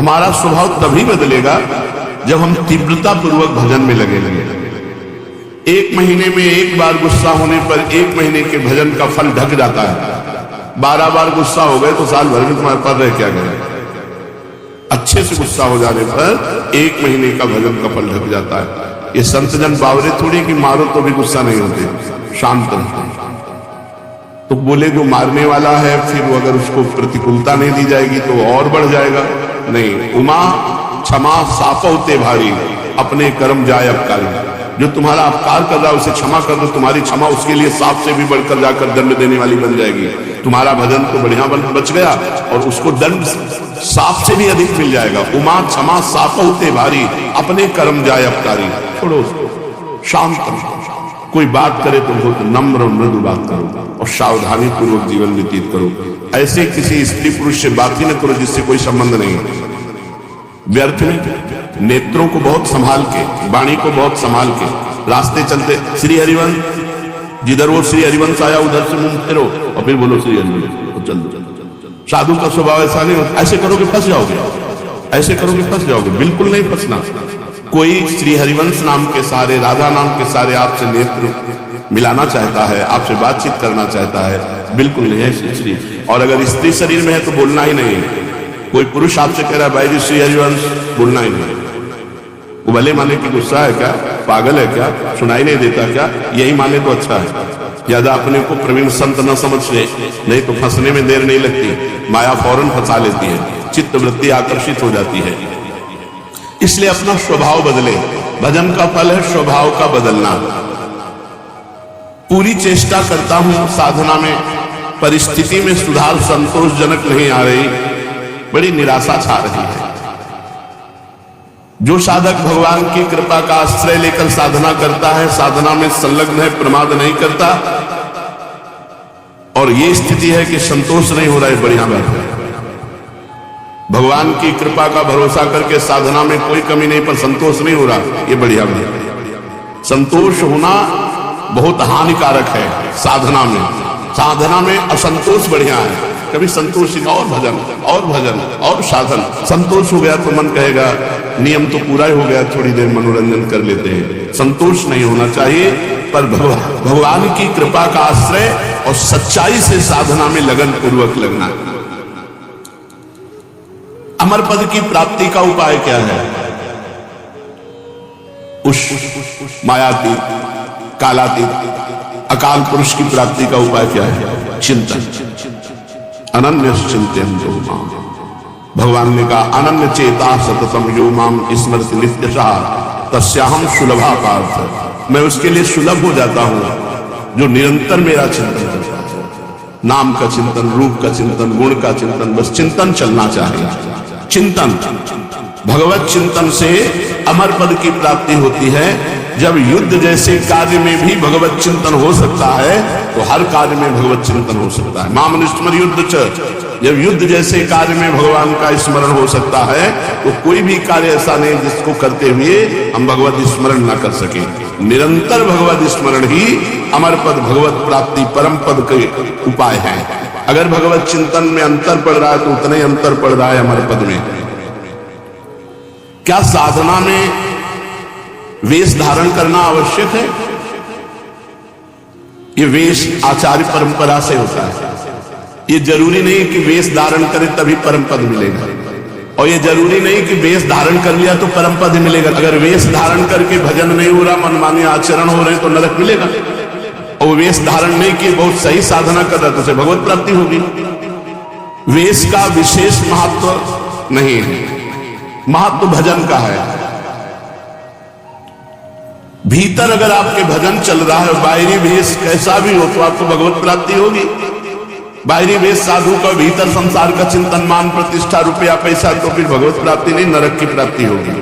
हमारा स्वभाव तभी बदलेगा जब हम तीव्रता पूर्वक भजन में लगे। एक महीने में एक बार गुस्सा होने पर एक महीने के भजन का फल ढक जाता है। 12 बार गुस्सा हो गए तो साल भर में तुम्हारे पास रह क्या गया। अच्छे से गुस्सा हो जाने पर एक महीने का भजन का फल ढक जाता है। ये संत जन बावरे थोड़ी कि मारो तो भी गुस्सा नहीं होते, शांत रहते। तो बोले जो मारने वाला है फिर वो अगर उसको प्रतिकूलता नहीं दी जाएगी तो और बढ़ जाएगा। नहीं, उमा क्षमा सापौते भारी, अपने कर्म जाए अपकारी। जो तुम्हारा अपकार कर रहा है उसे क्षमा कर दो, तुम्हारी क्षमा उसके लिए सांप से भी बढ़कर जाकर दंड देने वाली बन जाएगी। तुम्हारा भजन तो बढ़िया बच गया और उसको दंड सांप से भी अधिक मिल जाएगा। उमा क्षमा सापौते भारी, अपने कर्म जाए अपकारी। छोड़ो उसको, शांत करो। कोई बात करे तो बहुत नम्र और मृदु बात करो और सावधानी पूर्वक जीवन व्यतीत करो। ऐसे किसी स्त्री पुरुष से बात ही न करो जिससे कोई संबंध नहीं। व्यर्थ में नेत्रों को बहुत संभाल के, वाणी को बहुत संभाल के रास्ते चलते, श्री हरिवंश, जिधर वो श्री हरिवंश आया उधर से मुंह फेरो और फिर बोलो श्री हरिवंश, चल। साधु का स्वभाव ऐसा नहीं होता। ऐसे करोगे फंस जाओगे, ऐसे करोगे फंस जाओगे। बिल्कुल नहीं फंसना। कोई श्री हरिवंश नाम के सारे, राधा नाम के सारे आपसे नेत्र मिलाना चाहता है, आपसे बातचीत करना चाहता है, बिल्कुल नहीं है श्री। और अगर स्त्री शरीर में है तो बोलना ही नहीं। कोई पुरुष आपसे कह रहा है भाई जी श्री हरिवंश, बोलना ही नहीं। वो भले माने कि गुस्सा है क्या, पागल है क्या, सुनाई नहीं देता क्या, यही माने तो अच्छा है। ज्यादा अपने को प्रवीण संत न समझ ले, नहीं तो फंसने में देर नहीं लगती। माया फौरन फंसा लेती है, चित्त वृत्ति आकर्षित हो जाती है। इसलिए अपना स्वभाव बदले। भजन का फल है स्वभाव का बदलना। पूरी चेष्टा करता हूं साधना में, परिस्थिति में सुधार संतोषजनक नहीं आ रही, बड़ी निराशा छा रही है। जो साधक भगवान की कृपा का आश्रय लेकर साधना करता है, साधना में संलग्न है, प्रमाद नहीं करता, और ये स्थिति है कि संतोष नहीं हो रहा है, बढ़िया बात है। भगवान की कृपा का भरोसा करके साधना में कोई कमी नहीं पर संतोष नहीं हो रहा, ये बढ़िया बात है। संतोष होना बहुत हानिकारक है साधना में। साधना में असंतोष बढ़िया है। कभी संतोष और भजन और भजन और साधन। संतोष हो गया तो मन कहेगा नियम तो पूरा ही हो गया, थोड़ी देर मनोरंजन कर लेते हैं। संतोष नहीं होना चाहिए, पर भगवान की कृपा का आश्रय और सच्चाई से साधना में लगन पूर्वक लगना। अमर पद की प्राप्ति का उपाय क्या है? उस मायातीत, कालातीत, अकाल पुरुष की प्राप्ति का उपाय क्या है? चिंतन। अनन्य चिंतन जो माम, भगवान ने कहा अनन्य चेता सततम यो माम स्मृति नित्यशः तस्याहम सुलभा पार्थ। मैं उसके लिए सुलभ हो जाता हूं जो निरंतर मेरा चिंतन करता है। नाम का चिंतन, रूप का चिंतन, गुण का चिंतन, बस चिंतन चलना चाहिए। चिंतन, भगवत चिंतन से अमर पद की प्राप्ति होती है। जब युद्ध जैसे कार्य में भी भगवत चिंतन हो सकता है तो हर कार्य में भगवत चिंतन हो सकता है। माम स्मर युद्ध च, जब युद्ध जैसे कार्य में भगवान का स्मरण हो सकता है तो कोई भी कार्य ऐसा नहीं जिसको करते हुए हम भगवत स्मरण न कर सके। निरंतर भगवत स्मरण ही अमर पद, भगवत प्राप्ति, परम पद के उपाय है। अगर भगवत चिंतन में अंतर पड़ रहा है तो उतना ही अंतर पड़ रहा है अमर पद में। क्या साधना में वेश धारण करना आवश्यक है? ये वेश आचार्य परंपरा से होता है। ये जरूरी नहीं कि वेश धारण करे तभी परम पद मिलेगा, और ये जरूरी नहीं कि वेश धारण कर लिया तो परम पद मिलेगा। अगर वेश धारण करके भजन नहीं हो रहा, मनमानी आचरण हो रहे तो नरक मिलेगा। और वेश धारण नहीं किए, बहुत सही साधना कर रहा तो उसे भगवत प्राप्ति होगी। वेश का विशेष महत्व नहीं है, महत्व भजन का है। भीतर अगर आपके भजन चल रहा है, बाहरी वेश कैसा भी हो तो आपको भगवत प्राप्ति होगी। बाहरी वेश साधु का, भीतर संसार का चिंतन, मान प्रतिष्ठा, रुपया पैसा, तो फिर भगवत प्राप्ति नहीं, नरक की प्राप्ति होगी।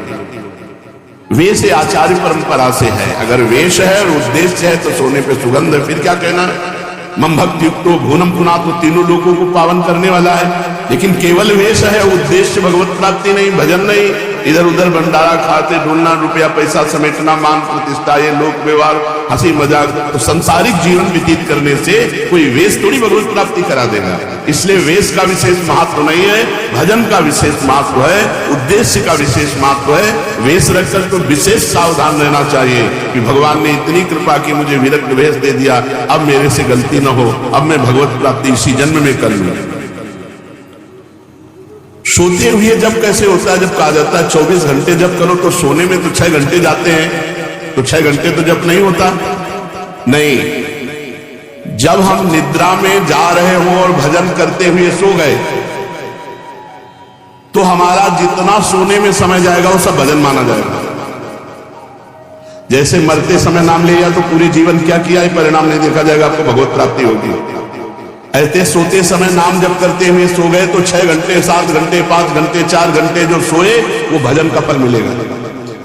वेश आचार्य परंपरा से है। अगर वेश है और उद्देश्य है तो सोने पे सुगंध है, फिर क्या कहना है? मम भक्ति युक्तो भूनम पुनात्, तो तीनों लोगों को पावन करने वाला है। लेकिन केवल वेश है, उद्देश्य भगवत प्राप्ति नहीं, भजन नहीं, इधर उधर भंडारा खाते, ढूंढना, रुपया पैसा समेटना, मान प्रतिष्ठा, ये लोक व्यवहार, हंसी मजाक, तो संसारिक जीवन व्यतीत करने से कोई वेश थोड़ी भगवत प्राप्ति करा देगा। इसलिए वेश का विशेष महत्व नहीं है, भजन का विशेष महत्व है, उद्देश्य का विशेष महत्व है। वेश रखकर तो विशेष सावधान रहना चाहिए कि भगवान ने इतनी कृपा की, मुझे विरक्त वेश दे दिया, अब मेरे से गलती न हो, अब मैं भगवत प्राप्ति इसी जन्म में कर लूं। सोते हुए जब कैसे होता है, जब कहा जाता है 24 घंटे जब करो, तो सोने में तो 6 घंटे जाते हैं, तो 6 घंटे तो जब नहीं होता। नहीं, जब हम निद्रा में जा रहे हो और भजन करते हुए सो गए, तो हमारा जितना सोने में समय जाएगा वो सब भजन माना जाएगा। जैसे मरते समय नाम लिया तो पूरे जीवन क्या किया है परिणाम नहीं देखा जाएगा, आपको भगवत प्राप्ति होगी। ऐसे सोते समय नाम जब करते हुए सो गए तो 6 घंटे, 7 घंटे, 5 घंटे, 4 घंटे जो सोए वो भजन का फल मिलेगा।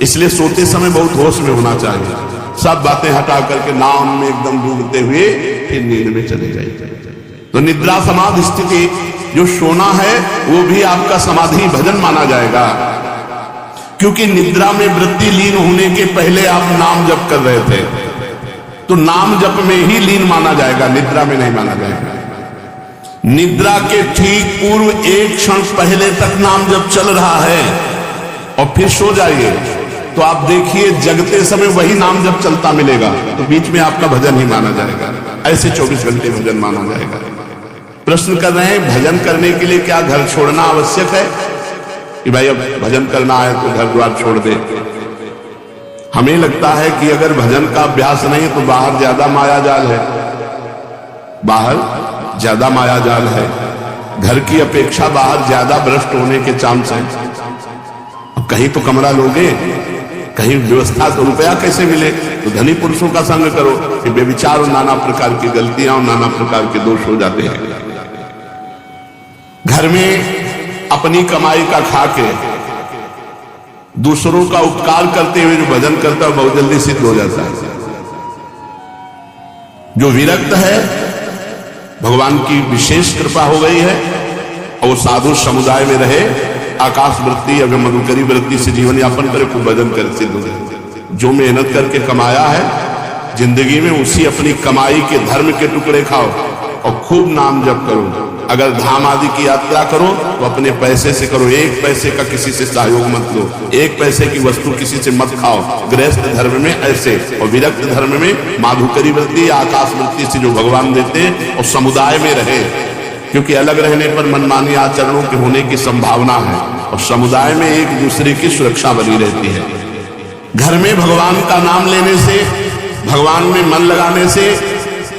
इसलिए सोते समय बहुत होश में होना चाहिए, सब बातें हटा करके नाम में एकदम डूबते हुए फिर नींद में चले जाइए। तो निद्रा समाधि स्थिति जो सोना है वो भी आपका समाधि भजन माना जाएगा, क्योंकि निद्रा में वृत्ति लीन होने के पहले आप नाम जप कर रहे थे, तो नाम जप में ही लीन माना जाएगा, निद्रा में नहीं माना जाएगा। निद्रा के ठीक पूर्व एक क्षण पहले तक नाम जप चल रहा है और फिर सो जाइए, तो आप देखिए जगते समय वही नाम जप चलता मिलेगा, तो बीच में आपका भजन ही माना जाएगा। ऐसे 24 घंटे भजन माना जाएगा। प्रश्न कर रहे हैं, भजन करने के लिए क्या घर छोड़ना आवश्यक है कि भाई अब भजन करना है तो घर द्वार छोड़ दे? हमें लगता है कि अगर भजन का अभ्यास नहीं है तो बाहर ज्यादा माया जाल है, बाहर ज्यादा माया जाल है, घर की अपेक्षा बाहर ज्यादा भ्रष्ट होने के चांस हैं। अब कहीं तो कमरा लोगे, कहीं व्यवस्था, तो रुपया कैसे मिले? तो धनी पुरुषों का संग करो कि बेविचार और नाना प्रकार की गलतियां और नाना प्रकार के दोष हो जाते हैं। घर में अपनी कमाई का खा के दूसरों का उपकार करते हुए जो भजन करता है बहुत जल्दी सिद्ध हो जाता है। जो विरक्त है, भगवान की विशेष कृपा हो गई है और वो साधु समुदाय में रहे, आकाश वृत्ति अगर मधुकरी वृत्ति से जीवन यापन करे, खूब भजन कर सिद्ध हो जाए। जो मेहनत करके कमाया है जिंदगी में, उसी अपनी कमाई के धर्म के टुकड़े खाओ और खूब नाम जप करो। अगर धाम आदि की यात्रा करो तो अपने पैसे से करो, 1 पैसे का किसी से सहयोग मत लो, 1 पैसे की वस्तु किसी से मत खाओ। गृहस्थ धर्म में ऐसे, और विरक्त धर्म में माधुकरी वृत्ति, आकाश वृत्ति से जो भगवान देते हैं, और समुदाय में रहे, क्योंकि अलग रहने पर मनमानी आचरणों के होने की संभावना है, और समुदाय में एक दूसरे की सुरक्षा बनी रहती है। घर में भगवान का नाम लेने से, भगवान में मन लगाने से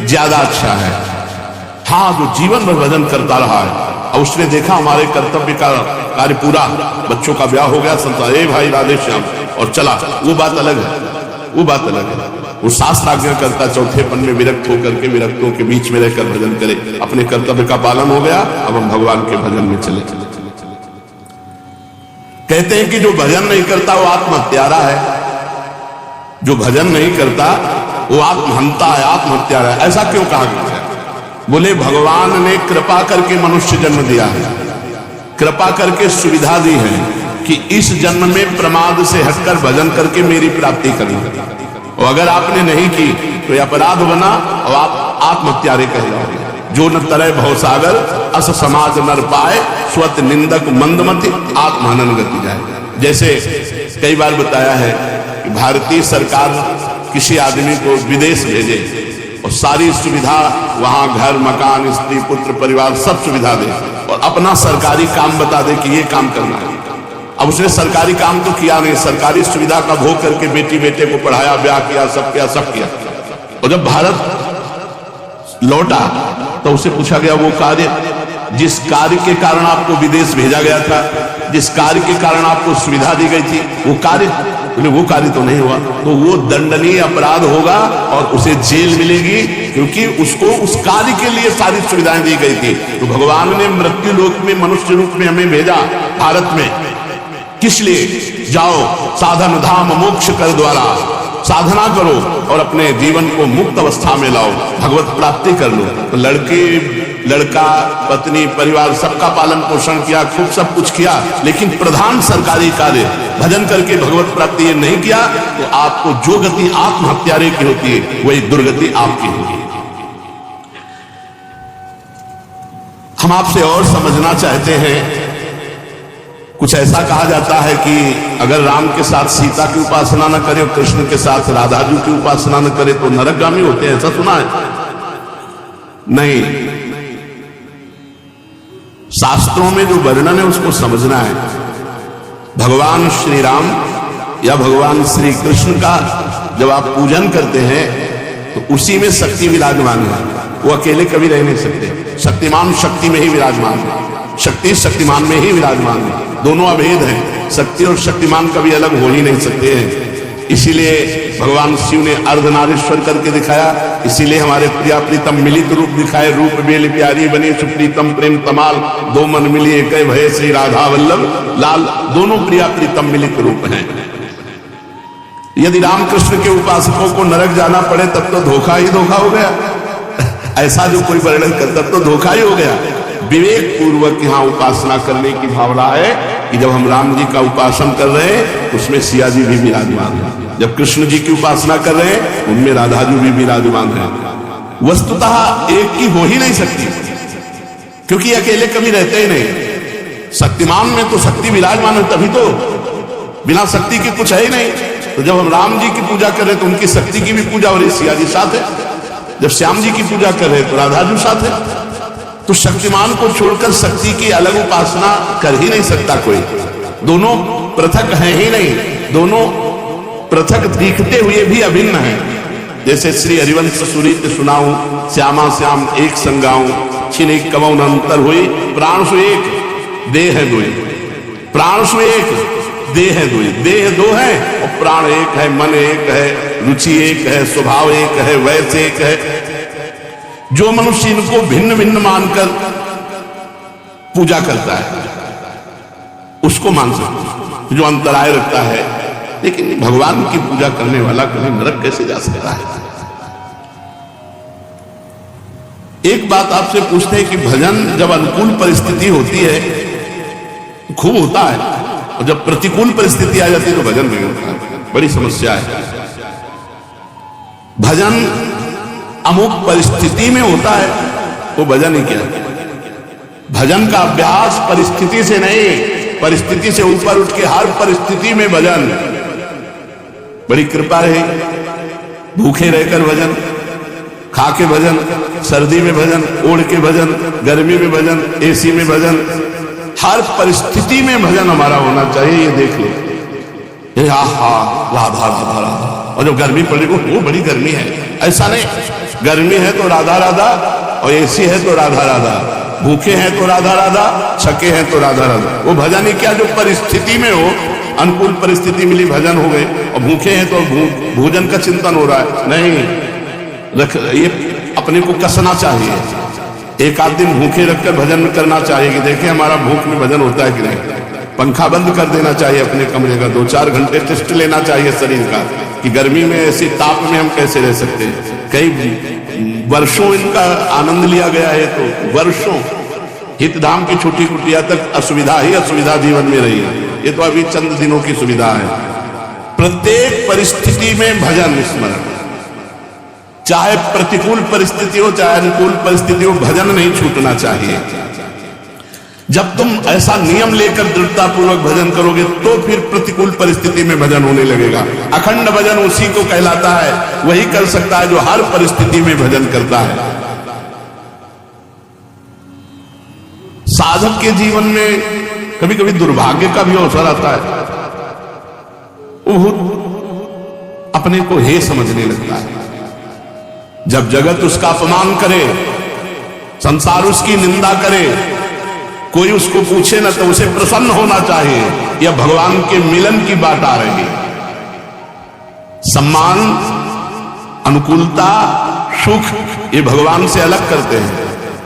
ज्यादा अच्छा है। हाँ, जो जीवन भर भजन करता रहा है और उसने देखा हमारे कर्तव्य का कार्य पूरा, बच्चों का ब्याह हो गया, संसार ए भाई राधे श्याम और चला, वो बात अलग है, वो बात अलग है। वो शास्त्र आज्ञा करता चौथेपन में विरक्त होकर के विरक्तों के बीच में रहकर भजन करे, अपने कर्तव्य का पालन हो गया, अब हम भगवान के भजन में चले। कहते हैं कि जो भजन नहीं करता वो आत्महत्यारा है, जो भजन नहीं करता वो आत्महंता है, आत्महत्यारा है। ऐसा क्यों कहा गया है? बोले भगवान ने कृपा करके मनुष्य जन्म दिया है, कृपा करके सुविधा दी है कि इस जन्म में प्रमाद से हटकर भजन करके मेरी प्राप्ति करी, और अगर आपने नहीं की तो यह अपराध बना और आप आत्महत्यारे कहलाओगे। जो न तरय भवसागर अस समाज नर पाए, स्वत निंदक मंदमति आत्महनन गति जाए। जैसे कई बार बताया है कि भारतीय सरकार किसी आदमी को विदेश भेजे और सारी सुविधा वहां, घर मकान स्त्री पुत्र परिवार सब सुविधा दे, और अपना सरकारी काम बता दे कि ये काम करना है। अब उसने सरकारी काम तो किया नहीं, सरकारी सुविधा का भोग करके बेटी बेटे को पढ़ाया, ब्याह किया, सब किया, सब किया। और जब भारत लौटा तो उसे पूछा गया वो कार्य, जिस कार्य के कारण आपको विदेश भेजा गया था, जिस कार्य के कारण आपको सुविधा दी गई थी, वो कार्य तो नहीं हुआ, तो वो दंडनीय अपराध होगा और उसे जेल मिलेगी, क्योंकि उसको उस कार्य के लिए सारी सुविधाएं दी गई थी। तो भगवान ने मृत्यु लोक में मनुष्य रूप में हमें भेजा भारत में, किस लिए? जाओ साधन धाम मोक्ष कर द्वारा, साधना करो और अपने जीवन को मुक्त अवस्था में लाओ, भगवत प्राप्ति कर लो। तो लड़का पत्नी परिवार सबका पालन पोषण किया, खूब सब कुछ किया, लेकिन प्रधान सरकारी कार्य भजन करके भगवत प्राप्ति ये नहीं किया, तो आपको जो गति आत्महत्यारे की होती है वही दुर्गति आपकी होगी। हम आपसे और समझना चाहते हैं, कुछ ऐसा कहा जाता है कि अगर राम के साथ सीता की उपासना न करे और कृष्ण के साथ राधा जी की उपासना न करे तो नरकगामी होते हैं, ऐसा सुना है? नहीं, शास्त्रों में जो वर्णन है उसको समझना है। भगवान श्री राम या भगवान श्री कृष्ण का जब आप पूजन करते हैं तो उसी में शक्ति विराजमान है, वो अकेले कभी रह नहीं सकते। शक्तिमान शक्ति में ही विराजमान है, शक्ति शक्तिमान में ही विराजमान है, दोनों अभेद हैं। शक्ति और शक्तिमान कभी अलग हो ही नहीं सकते हैं। इसीलिए भगवान शिव ने अर्धनारीश्वर करके दिखाया, इसीलिए हमारे प्रिया प्रीतम मिलित रूप दिखाए, रूप बेल प्यारी बनी सुप्रीतम प्रेम तमाल, दो मन मिली एक भय श्री राधा वल्लभ लाल, दोनों प्रिया प्रीतम मिलित रूप हैं। यदि रामकृष्ण के उपासकों को नरक जाना पड़े तब तो धोखा ही धोखा हो गया। ऐसा जो कोई वर्णन करता तो धोखा ही हो गया। विवेक पूर्वक यहाँ उपासना करने की भावना है कि जब हम राम जी का उपासन कर रहे हैं उसमें सिया जी भी विराजमान है, जब कृष्ण जी की उपासना कर रहे हैं उनमें राधा जी भी विराजमान है। वस्तुतः एक की हो ही नहीं सकती, क्योंकि अकेले कभी रहते ही नहीं। शक्तिमान में तो शक्ति विराजमान है, तभी तो, बिना शक्ति के कुछ है ही नहीं। तो जब हम राम जी की पूजा कर रहे हैं तो उनकी शक्ति की भी पूजा हो रही, सिया जी साथ है। जब श्याम जी की पूजा कर रहे हैं तो राधा जी साथ है। तो शक्तिमान को छोड़कर शक्ति की अलग उपासना कर ही नहीं सकता कोई, दोनों पृथक हैं ही नहीं, दोनों पृथक दिखते हुए भी अभिन्न हैं। जैसे श्री हरिवंश सुरीत सुनाऊं, श्यामा श्याम एक संगाऊं, छिने कमौन अंतर हुई, प्राण सु एक देह है दुई, प्राण सु एक देह है दुई, देह दो है और प्राण एक है, मन एक है, रुचि एक है, स्वभाव एक है, वैसे एक है। जो मनुष्य इनको भिन्न भिन्न मानकर पूजा करता है उसको मान सकते, जो अंतराय रखता है। लेकिन भगवान की पूजा करने वाला कभी नरक कैसे जा सकता है? एक बात आपसे पूछते हैं कि भजन जब अनुकूल परिस्थिति होती है तो खूब होता है, और जब प्रतिकूल परिस्थिति आ जाती है तो भजन नहीं होता है। बड़ी समस्या है। भजन अमुक परिस्थिति में होता है, वो भजन ही क्या? भजन का अभ्यास परिस्थिति से नहीं, परिस्थिति से ऊपर उठ के हर परिस्थिति में भजन। बड़ी कृपा है, भूखे रहकर भजन, खा के भजन, सर्दी में भजन, ओढ़ के भजन, गर्मी में भजन, एसी में भजन, हर परिस्थिति में भजन हमारा होना चाहिए। ये देख लो, आहा राधा राधा राधा, और जब गर्मी पड़ी वो बड़ी गर्मी है, ऐसा नहीं। गर्मी है तो राधा राधा, और एसी है तो राधा राधा, भूखे हैं तो राधा राधा, छके हैं तो राधा राधा। वो भजन ही क्या जो परिस्थिति में हो, अनुकूल परिस्थिति मिली भजन हो गए, और भूखे हैं तो भोजन का चिंतन हो रहा है। नहीं, ये अपने को कसना चाहिए। एक आध दिन भूखे रखकर भजन करना चाहिए कि देखें हमारा भूख में भजन होता है कि नहीं। पंखा बंद कर देना चाहिए अपने कमरे का, 2-4 घंटे टेस्ट लेना चाहिए शरीर का कि गर्मी में ऐसी ताप में हम कैसे रह सकते हैं। कई वर्षों इनका आनंद लिया गया है, तो वर्षों हितधाम की छोटी कुटिया तक असुविधा ही असुविधा जीवन में रही है। ये तो अभी चंद दिनों की सुविधा है। प्रत्येक परिस्थिति में भजन स्मरण, चाहे प्रतिकूल परिस्थिति हो चाहे अनुकूल परिस्थिति हो, भजन नहीं छूटना चाहिए। जब तुम ऐसा नियम लेकर दृढ़ता पूर्वक भजन करोगे तो फिर प्रतिकूल परिस्थिति में भजन होने लगेगा। अखंड भजन उसी को कहलाता है, वही कर सकता है जो हर परिस्थिति में भजन करता है। साधक के जीवन में कभी कभी दुर्भाग्य का भी अवसर आता है, वो अपने को हे समझने लगता है। जब जगत उसका अपमान करे, संसार उसकी निंदा करे, कोई उसको पूछे ना तो उसे प्रसन्न होना चाहिए, यह भगवान के मिलन की बात आ रही। सम्मान, अनुकूलता, सुख ये भगवान से अलग करते हैं,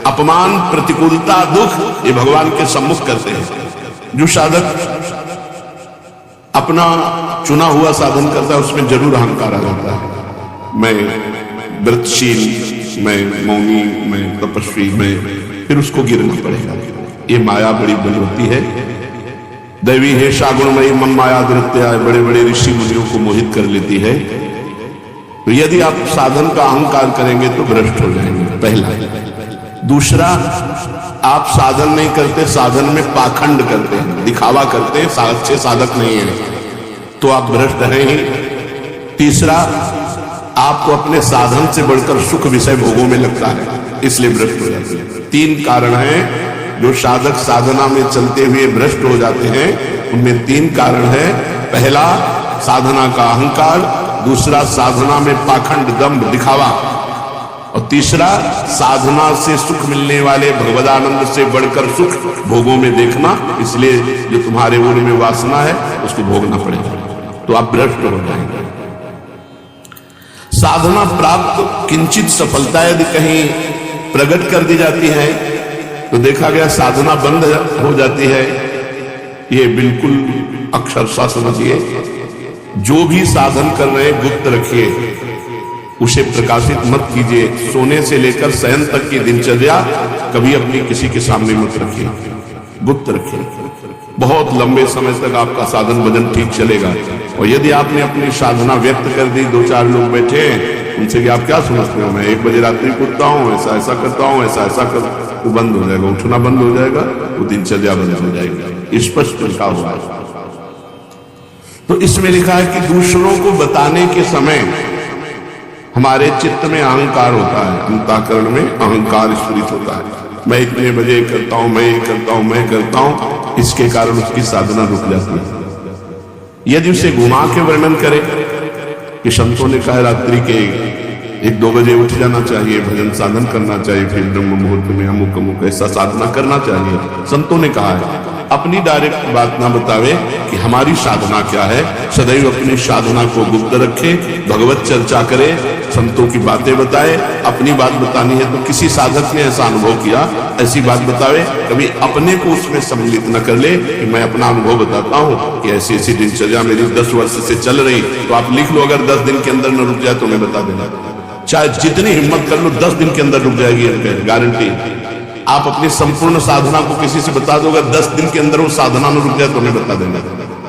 अपमान, प्रतिकूलता, दुख ये भगवान के सम्मुख करते हैं। जो साधक अपना चुना हुआ साधन करता है, उसमें जरूर अहंकार आ जाता है। मैं व्रतशील, मैं मौनी, मैं तपस्वी, मैं, फिर उसको गिरना पड़ेगा। ये माया बड़ी बलवती है। दैवी है शागुणमयी मम माया दृत्या, बड़े बड़े ऋषि मुनियों को मोहित कर लेती है। तो यदि आप साधन का अहंकार करेंगे तो भ्रष्ट हो जाएंगे, पहला। दूसरा, आप साधन नहीं करते, साधन में पाखंड करते हैं, दिखावा करते हैं, अच्छे साधक नहीं है, तो आप भ्रष्ट हैं ही। तीसरा, आपको अपने साधन से बढ़कर सुख विषय भोगों में लगता है, इसलिए भ्रष्ट हो जाते हैं। 3 कारण हैं जो साधक साधना में चलते हुए भ्रष्ट हो जाते हैं। उनमें 3 कारण है। पहला, साधना का अहंकार। दूसरा, साधना में पाखंड, दंभ, दिखावा। और तीसरा, साधना से सुख मिलने वाले भगवदानंद से बढ़कर सुख भोगों में देखना। इसलिए जो तुम्हारे मन में वासना है उसको भोगना पड़ेगा, तो आप भ्रष्ट हो जाएंगे। साधना प्राप्त किंचित सफलता यदि कहीं प्रकट कर दी जाती है तो देखा गया साधना बंद हो जाती है। ये बिल्कुल अक्षरशः समझिए। जो भी साधन कर रहे हैं गुप्त रखिए, उसे प्रकाशित मत कीजिए। सोने से लेकर शयन तक की दिनचर्या कभी अपनी किसी के सामने मत रखिए, गुप्त रखिए। बहुत लंबे समय तक आपका साधन भजन ठीक चलेगा। और यदि आपने अपनी साधना व्यक्त कर दी, 2-4 लोग बैठे हैं, उनसे कि आप क्या समझते हो, मैं 1 बजे रात्रि को उठता हूँ, ऐसा ऐसा करता हूँ, ऐसा ऐसा कर, तो बंद हो जाएगा, उठना बंद हो जाएगा, वो दिनचर्या बंद हो जाएगी। स्पष्ट लिखा हुआ है। तो इसमें लिखा है कि दूसरों को बताने के समय हमारे चित्त में अहंकार होता है, अंतःकरण में अहंकार स्फुरित होता है। मैं इतने बजे करता हूं, मैं ये करता हूं, मैं करता हूं, इसके कारण उसकी साधना रुक जाती है। यदि उसे घुमा के वर्णन करे कि संतों ने कहा रात्रि के 1-2 बजे उठ जाना चाहिए, भजन साधन करना चाहिए, फिर ब्रह्म मुहूर्त में अमुक अमुक ऐसा साधना करना चाहिए, संतों ने कहा है। अपनी डायरेक्ट बात ना बतावे कि हमारी साधना क्या है। सदैव अपनी साधना को गुप्त रखे, भगवत चर्चा करे, संतों की बातें बताए। अपनी बात बतानी है तो किसी साधक ने ऐसा अनुभव किया, ऐसी बात बतावे। कभी अपने को उसमें सम्मिलित न कर ले कि मैं अपना अनुभव बताता हूं कि ऐसी ऐसी दिनचर्या मेरी 10 वर्ष से चल रही। तो आप लिख लो, अगर 10 दिन के अंदर न रुक जाए तो मैं बता देना। चाहे जितनी हिम्मत कर लो, 10 दिन के अंदर रुक जाएगी, गारंटी। आप अपनी संपूर्ण साधना को किसी से बता दो, अगर 10 दिन के अंदर वो साधना में रुक जाए तो मैं बता देना।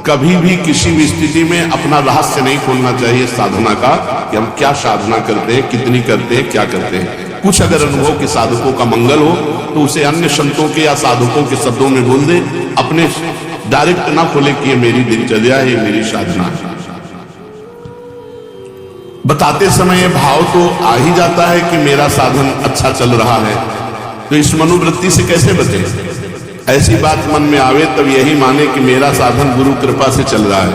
कभी भी किसी भी स्थिति में अपना रहस्य नहीं खोलना चाहिए साधना का, कि हम क्या साधना करते हैं, कितनी करते हैं, क्या करते हैं। कुछ अगर अनुभव के साधकों का मंगल हो तो उसे अन्य संतों के या साधकों के शब्दों में बोल दे, अपने डायरेक्ट ना खोले कि ये मेरी दिनचर्या है, मेरी साधना है। बताते समय भाव तो आ ही जाता है कि मेरा साधन अच्छा चल रहा है, तो इस मनोवृत्ति से कैसे बचे। ऐसी बात मन में आवे तब यही माने कि मेरा साधन गुरु कृपा से चल रहा है,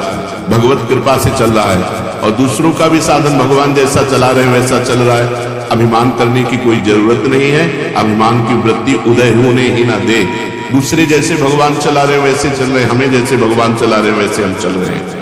भगवत कृपा से चल रहा है, और दूसरों का भी साधन भगवान जैसा चला रहे हैं वैसा चल रहा है। अभिमान करने की कोई जरूरत नहीं है। अभिमान की वृत्ति उदय होने ही ना दे। दूसरे जैसे भगवान चला रहे हैं वैसे चल रहे हैं, हमें जैसे भगवान चला रहे हैं वैसे हम चल रहे हैं।